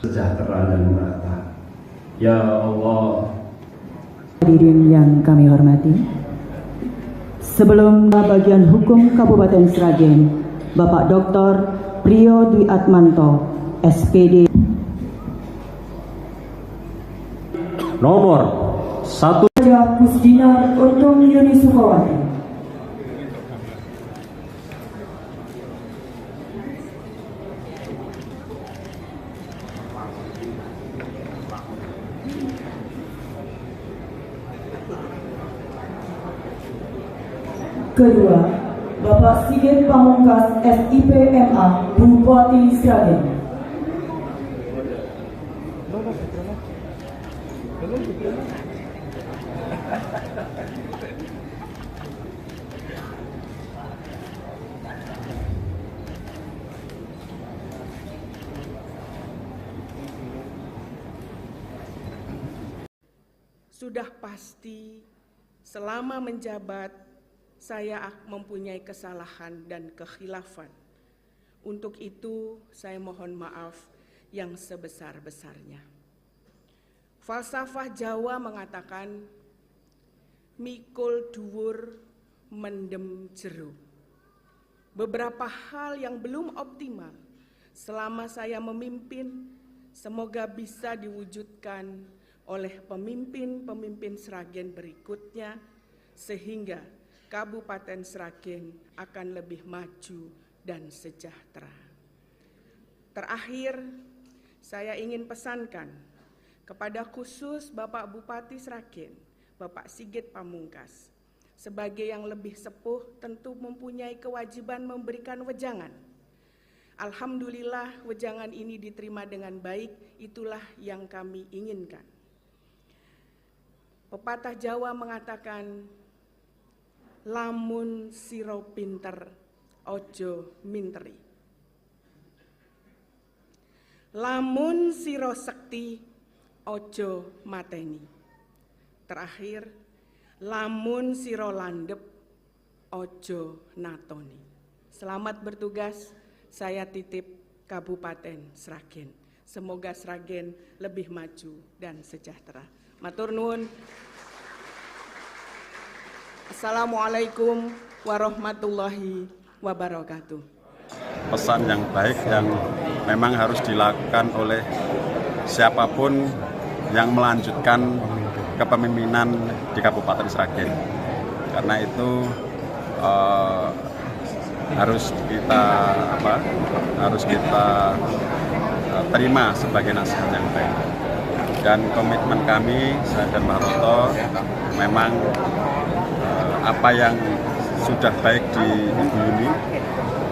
sejahtera dan merata. Ya Allah. Hadirin yang kami hormati, sebelum bagian hukum Kabupaten Sragen, Bapak Dr. Priyo Dwi Atmanto, SPD. Nomor 1. Kusdinar Untung Yuni Sukawati. Kedua, Bapak Sigit Pamungkas, SIP MA, Bupati Sragen. Sudah pasti selama menjabat saya mempunyai kesalahan dan kekhilafan. Untuk itu saya mohon maaf yang sebesar-besarnya. Falsafah Jawa mengatakan mikul dhuwur mendem jero. Beberapa hal yang belum optimal selama saya memimpin semoga bisa diwujudkan oleh pemimpin-pemimpin Sragen berikutnya sehingga Kabupaten Sragen akan lebih maju dan sejahtera. Terakhir, saya ingin pesankan kepada khusus Bapak Bupati Sragen, Bapak Sigit Pamungkas, sebagai yang lebih sepuh tentu mempunyai kewajiban memberikan wejangan. Alhamdulillah wejangan ini diterima dengan baik, itulah yang kami inginkan. Pepatah Jawa mengatakan, lamun siro pinter, ojo minteri. Lamun siro sekti, ojo mateni. Terakhir, lamun siro landep, ojo natoni. Selamat bertugas, saya titip Kabupaten Sragen. Semoga Sragen lebih maju dan sejahtera. Matur nuwun. Assalamualaikum warahmatullahi wabarakatuh. Pesan yang baik yang memang harus dilakukan oleh siapapun yang melanjutkan kepemimpinan di Kabupaten Sragen. Karena itu harus kita terima sebagai nasihat yang baik. Dan komitmen kami, saya dan Pak Roto, memang apa yang sudah baik di Ibu Yuni,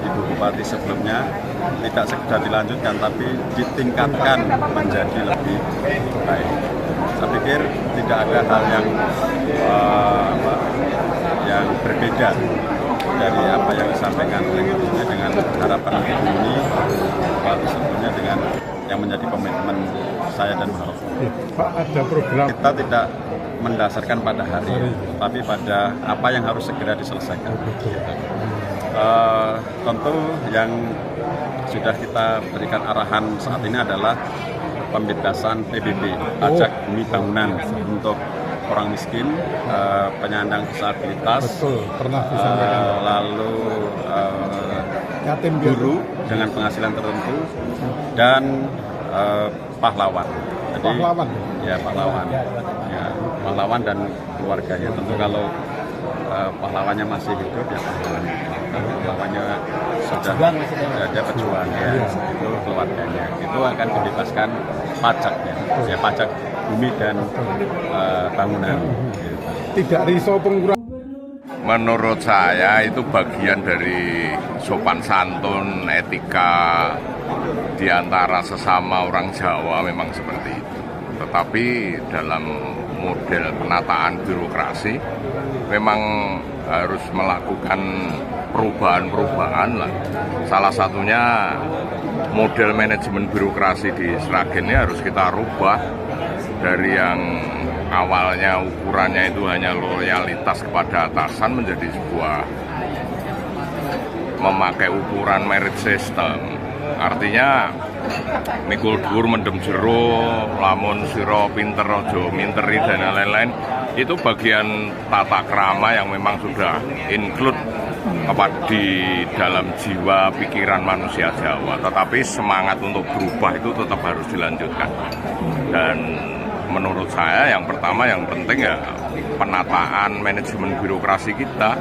Ibu Bupati sebelumnya, tidak sekedar dilanjutkan, tapi ditingkatkan menjadi lebih baik. Saya pikir tidak ada hal yang berbeda dari apa yang disampaikan oleh Ibu Yuni dengan harapan Ibu Yuni, Bupati sebelumnya dengan yang menjadi komitmen saya dan Pak Roto. Pak, ada program. Kita tidak mendasarkan pada hari, tapi pada apa yang harus segera diselesaikan. Tentu yang sudah kita berikan arahan saat ini adalah pembebasan PBB, pajak bumi bangunan untuk orang miskin, penyandang disabilitas, lalu guru dengan penghasilan tertentu, dan pahlawan. Jadi, pahlawan? Ya, pahlawan. Ya, pahlawan dan keluarganya. Tentu kalau pahlawannya masih hidup, ya pahlawan. Pahlawannya sudah ada pejuang, ya, itu keluarganya. Itu akan dibebaskan pajaknya, ya pajak bumi dan bangunan. Tidak risau pengurangan. Menurut saya itu bagian dari sopan santun, etika di antara sesama orang Jawa memang seperti itu. Tetapi dalam model penataan birokrasi memang harus melakukan perubahan-perubahan lah. Salah satunya model manajemen birokrasi di Sragen ini harus kita rubah dari yang awalnya ukurannya itu hanya loyalitas kepada atasan menjadi sebuah memakai ukuran merit system. Artinya mikul dhuwur mendem jero, lamun sira pinter aja minteri dan lain-lain. Itu bagian tata krama yang memang sudah include di dalam jiwa pikiran manusia Jawa. Tetapi semangat untuk berubah itu tetap harus dilanjutkan. Dan menurut saya yang pertama yang penting ya penataan manajemen birokrasi kita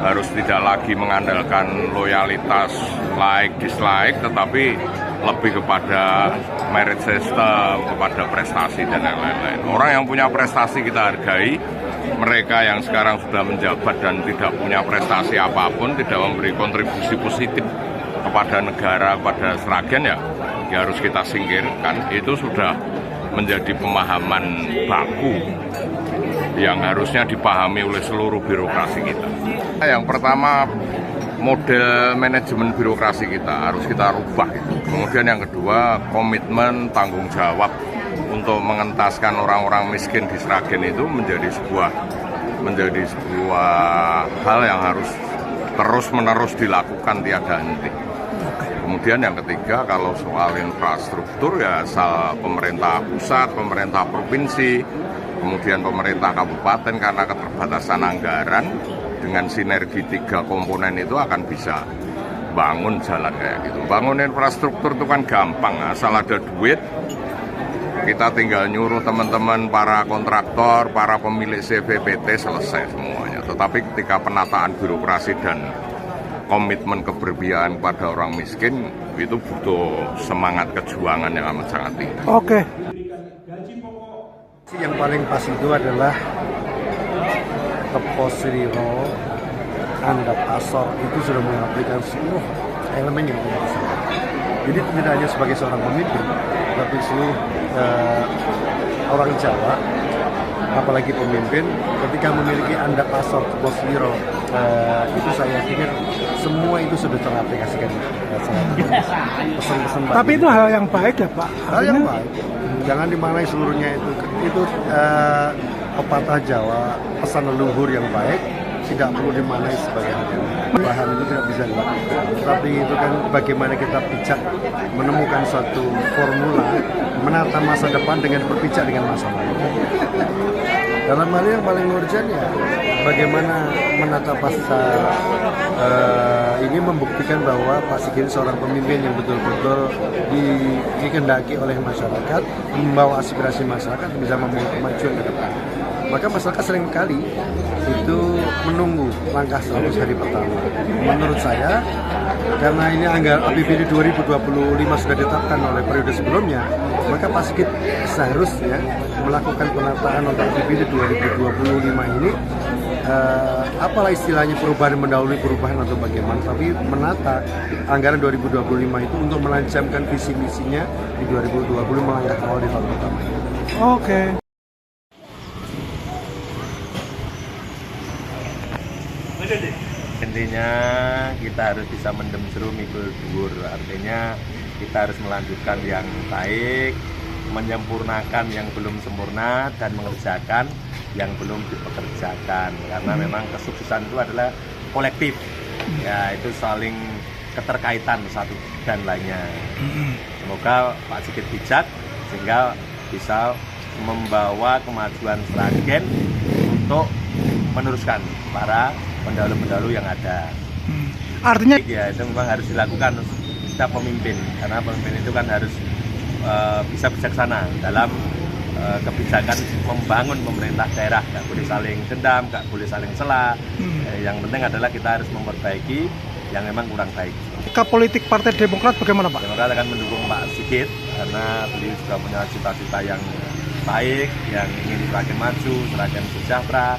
harus tidak lagi mengandalkan loyalitas like dislike, tetapi lebih kepada merit system, kepada prestasi dan lain-lain. Orang yang punya prestasi kita hargai, mereka yang sekarang sudah menjabat dan tidak punya prestasi apapun, tidak memberi kontribusi positif kepada negara, kepada Sragen ya harus kita singkirkan. Itu sudah menjadi pemahaman baku yang harusnya dipahami oleh seluruh birokrasi kita. Yang pertama, model manajemen birokrasi kita harus kita rubah. Kemudian yang kedua, komitmen tanggung jawab untuk mengentaskan orang-orang miskin di Sragen itu menjadi sebuah hal yang harus terus-menerus dilakukan tiada henti. Kemudian yang ketiga, kalau soal infrastruktur ya asal pemerintah pusat, pemerintah provinsi, kemudian pemerintah kabupaten karena keterbatasan anggaran, dengan sinergi 3 komponen itu akan bisa bangun jalan kayak gitu. Bangun infrastruktur itu kan gampang, asal ada duit, kita tinggal nyuruh teman-teman para kontraktor, para pemilik CVPT, selesai semuanya. Tetapi ketika penataan birokrasi dan komitmen keberpihakan pada orang miskin itu butuh semangat kejuangan yang amat sangat tinggi. Oke. Yang paling pas itu adalah Keposriro, Andap Asor itu sudah mengabdikan seluruh elemen yang ada. Jadi tidak hanya sebagai seorang pemimpin, tapi seluruh orang Jawa, apalagi pemimpin, ketika memiliki Andap Asor, Keposriro, itu saya pikir semua itu sudah teraplikasikan. Pesan-pesan. Tapi itu hal yang baik ya Pak. Hal yang baik. Jangan dimaknai seluruhnya itu pepatah Jawa, pesan leluhur yang baik tidak perlu dimaknai sebagai hal yang bahan itu tidak bisa dilakukan. Tapi itu kan bagaimana kita bijak menemukan suatu formula menata masa depan dengan berpijak dengan masa lalu. Dalam hal yang paling urgent ya bagaimana menata masa ini membuktikan bahwa Pak Sigit seorang pemimpin yang betul-betul dikehendaki oleh masyarakat, membawa aspirasi masyarakat bisa membawa kemajuan ke depan. Maka masyarakat seringkali itu menunggu langkah 100 hari pertama. Menurut saya, karena ini anggaran APBD 2025 sudah ditetapkan oleh periode sebelumnya, maka Pak Sigit seharusnya melakukan penataan untuk APBD 2025 ini. Apalah istilahnya perubahan mendahului perubahan atau bagaimana, tapi menata anggaran 2025 itu untuk melanjamkan visi misinya di 2020 melangkah awal di tahun pertama ini. Oke. Intinya kita harus bisa mendem jeru mikul dhuwur, artinya kita harus melanjutkan yang baik, menyempurnakan yang belum sempurna, dan mengerjakan yang belum dipekerjakan, karena memang kesuksesan itu adalah kolektif ya, itu saling keterkaitan satu dan lainnya. Semoga Pak Sigit bijak sehingga bisa membawa kemajuan Sragen untuk meneruskan para pendahulu-pendahulu yang ada. Artinya ya itu memang harus dilakukan setiap pemimpin, karena pemimpin itu kan harus bisa bijaksana dalam kebijakan membangun pemerintah daerah. Nggak boleh saling dendam, nggak boleh saling celah. Yang penting adalah kita harus memperbaiki yang memang kurang baik. ke politik Partai Demokrat bagaimana Pak? Demokrat akan mendukung Pak Sigit karena beliau juga punya cita-cita yang baik, yang ingin Sragen maju, Sragen sejahtera,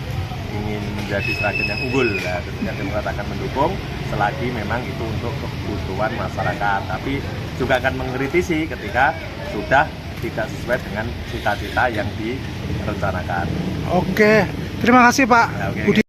ingin menjadi Sragen yang unggul. Nah, tentunya Demokrat akan mendukung selagi memang itu untuk kebutuhan masyarakat. Tapi juga akan mengkritisi ketika sudah tidak sesuai dengan cita-cita yang direncanakan. Oke, terima kasih Pak Ya, oke. Budi.